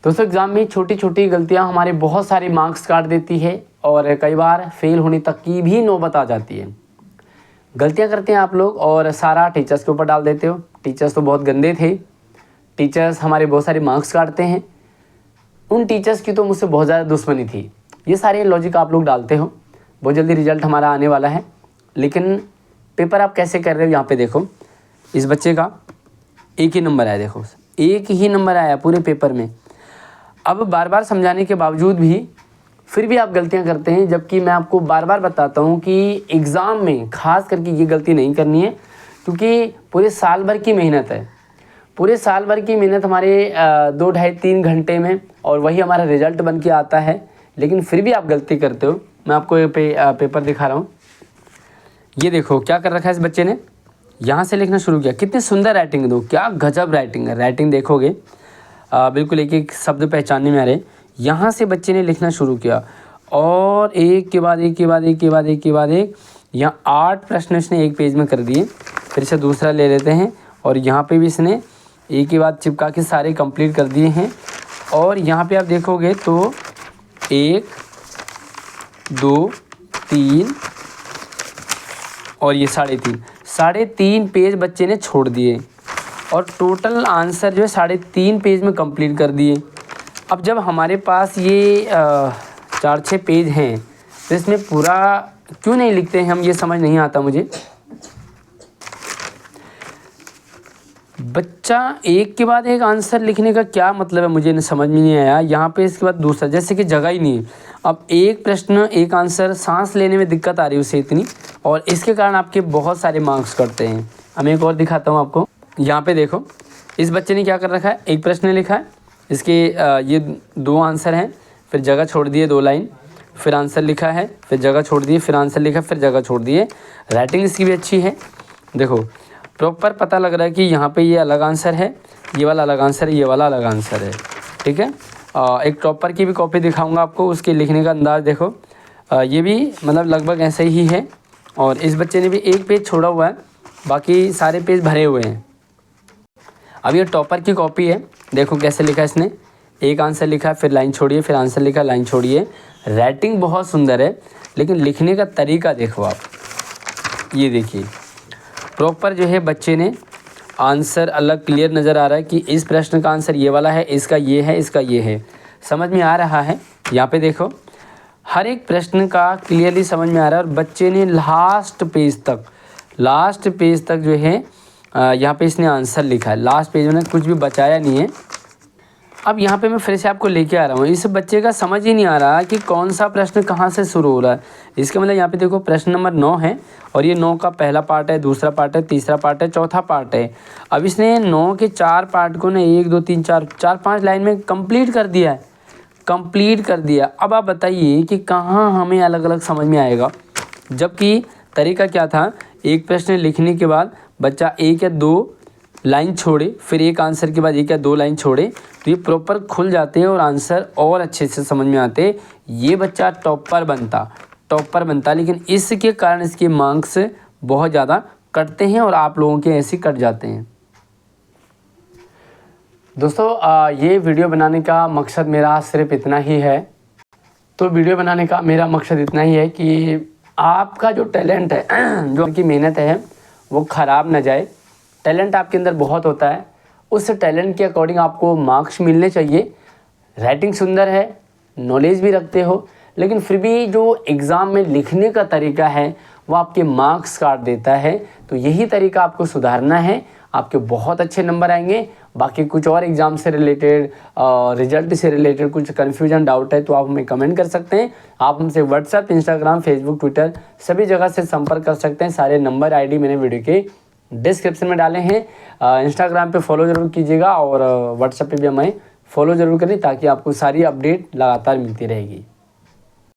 दोस्तों एग्ज़ाम में छोटी छोटी गलतियां हमारे बहुत सारे मार्क्स काट देती है और कई बार फेल होने तक की भी नौबत आ जाती है। गलतियां करते हैं आप लोग और सारा टीचर्स के ऊपर डाल देते हो। टीचर्स तो बहुत गंदे थे, टीचर्स हमारे बहुत सारे मार्क्स काटते हैं, उन टीचर्स की तो मुझसे बहुत ज़्यादा दुश्मनी थी। ये सारे लॉजिक आप लोग डालते हो। बहुत जल्दी रिजल्ट हमारा आने वाला है, लेकिन पेपर आप कैसे कर रहे हो यहाँ पे देखो। इस बच्चे का एक ही नंबर आया, देखो एक ही नंबर आया पूरे पेपर में। अब बार बार समझाने के बावजूद भी फिर भी आप गलतियां करते हैं, जबकि मैं आपको बार बार बताता हूं कि एग्ज़ाम में खास करके ये गलती नहीं करनी है, क्योंकि पूरे साल भर की मेहनत है। पूरे साल भर की मेहनत हमारे 2 ढाई 3 घंटे में, और वही हमारा रिजल्ट बन के आता है, लेकिन फिर भी आप गलती करते हो। मैं आपको पेपर दिखा रहा हूँ। ये देखो क्या कर रखा है इस बच्चे ने, यहाँ से लिखना शुरू किया। कितनी सुंदर राइटिंग, दो क्या गजब राइटिंग है। राइटिंग देखोगे बिल्कुल एक एक शब्द पहचानने में आ रहे। यहाँ से बच्चे ने लिखना शुरू किया और एक के बाद एक के बाद एक के बाद एक के बाद एक, यहाँ 8 प्रश्न इसने एक पेज में कर दिए। फिर से दूसरा ले लेते हैं और यहाँ पे भी इसने एक के बाद चिपका के सारे कंप्लीट कर दिए हैं। और यहाँ पे आप देखोगे तो 1 2 3 और ये 3.5 पेज बच्चे ने छोड़ दिए और टोटल आंसर जो है 3.5 पेज में कंप्लीट कर दिए। अब जब हमारे पास ये 4-6 पेज हैं तो इसमें पूरा क्यों नहीं लिखते हैं हम, ये समझ नहीं आता मुझे। बच्चा एक के बाद एक आंसर लिखने का क्या मतलब है, मुझे समझ में नहीं आया। यहाँ पे इसके बाद दूसरा, जैसे कि जगह ही नहीं है। अब एक प्रश्न एक आंसर, सांस लेने में दिक्कत आ रही है उसे इतनी, और इसके कारण आपके बहुत सारे मार्क्स कटते हैं। अब एक और दिखाता हूँ आपको। यहाँ पे देखो इस बच्चे ने क्या कर रखा है, एक प्रश्न लिखा है, इसके ये 2 आंसर हैं, फिर जगह छोड़ दिए 2 लाइन, फिर आंसर लिखा है, फिर जगह छोड़ दिए, फिर आंसर लिखा, फिर जगह छोड़ दिए। राइटिंग इसकी भी अच्छी है, देखो प्रॉपर पता लग रहा है कि यहाँ पे ये अलग आंसर है, ये वाला अलग आंसर है, ये वाला अलग आंसर है, ठीक है। एक टॉपर की भी कॉपी दिखाऊंगा आपको, उसके लिखने का अंदाज़ देखो। ये भी मतलब लगभग ऐसे ही है। और इस बच्चे ने भी एक पेज छोड़ा हुआ है, बाकी सारे पेज भरे हुए हैं। अब ये टॉपर की कॉपी है, देखो कैसे लिखा है इसने। एक आंसर लिखा, फिर लाइन छोड़िए, फिर आंसर लिखा, लाइन छोड़िए। राइटिंग बहुत सुंदर है, लेकिन लिखने का तरीका देखो आप, ये देखिए प्रॉपर जो है बच्चे ने आंसर अलग क्लियर नज़र आ रहा है कि इस प्रश्न का आंसर ये वाला है, इसका ये है, इसका ये है, समझ में आ रहा है। यहाँ पे देखो हर एक प्रश्न का क्लियरली समझ में आ रहा है। और बच्चे ने लास्ट पेज तक जो है यहाँ पे इसने आंसर लिखा है। लास्ट पेज में कुछ भी बचाया नहीं है। अब यहाँ पे मैं फिर से आपको लेके आ रहा हूँ, इस बच्चे का समझ ही नहीं आ रहा कि कौन सा प्रश्न कहाँ से शुरू हो रहा है। इसका मतलब यहाँ पे देखो प्रश्न नंबर 9 है, और ये 9 का पहला पार्ट है, दूसरा पार्ट है, तीसरा पार्ट है, चौथा पार्ट है। अब इसने 9 के 4 पार्ट को ना 1 2 3 4 5 लाइन में कंप्लीट कर दिया। अब आप बताइए कि कहाँ हमें अलग अलग समझ में आएगा, जबकि तरीका क्या था, एक प्रश्न लिखने के बाद बच्चा 1 या 2 लाइन छोड़े, फिर एक आंसर के बाद 1 या 2 लाइन छोड़े, तो ये प्रॉपर खुल जाते हैं और आंसर और अच्छे से समझ में आते। ये बच्चा टॉपर बनता, लेकिन इसके कारण इसके मार्क्स बहुत ज़्यादा कटते हैं और आप लोगों के ऐसे कट जाते हैं। दोस्तों ये वीडियो बनाने का मकसद मेरा सिर्फ इतना ही है। तो वीडियो बनाने का मेरा मकसद इतना ही है कि आपका जो टैलेंट है, जो आपकी मेहनत है, वो ख़राब ना जाए। टैलेंट आपके अंदर बहुत होता है, उस टैलेंट के अकॉर्डिंग आपको मार्क्स मिलने चाहिए। राइटिंग सुंदर है, नॉलेज भी रखते हो, लेकिन फिर भी जो एग्ज़ाम में लिखने का तरीका है वो आपके मार्क्स काट देता है। तो यही तरीका आपको सुधारना है, आपके बहुत अच्छे नंबर आएंगे। बाकी कुछ और एग्ज़ाम से रिलेटेड, रिजल्ट से रिलेटेड कुछ कन्फ्यूजन डाउट है तो आप हमें कमेंट कर सकते हैं। आप हमसे व्हाट्सएप, इंस्टाग्राम, फेसबुक, ट्विटर सभी जगह से संपर्क कर सकते हैं। सारे नंबर ID मैंने वीडियो के डिस्क्रिप्शन में डाले हैं। इंस्टाग्राम पे फॉलो ज़रूर कीजिएगा और व्हाट्सएप पे भी हमें फॉलो ज़रूर करें, ताकि आपको सारी अपडेट लगातार मिलती रहेगी।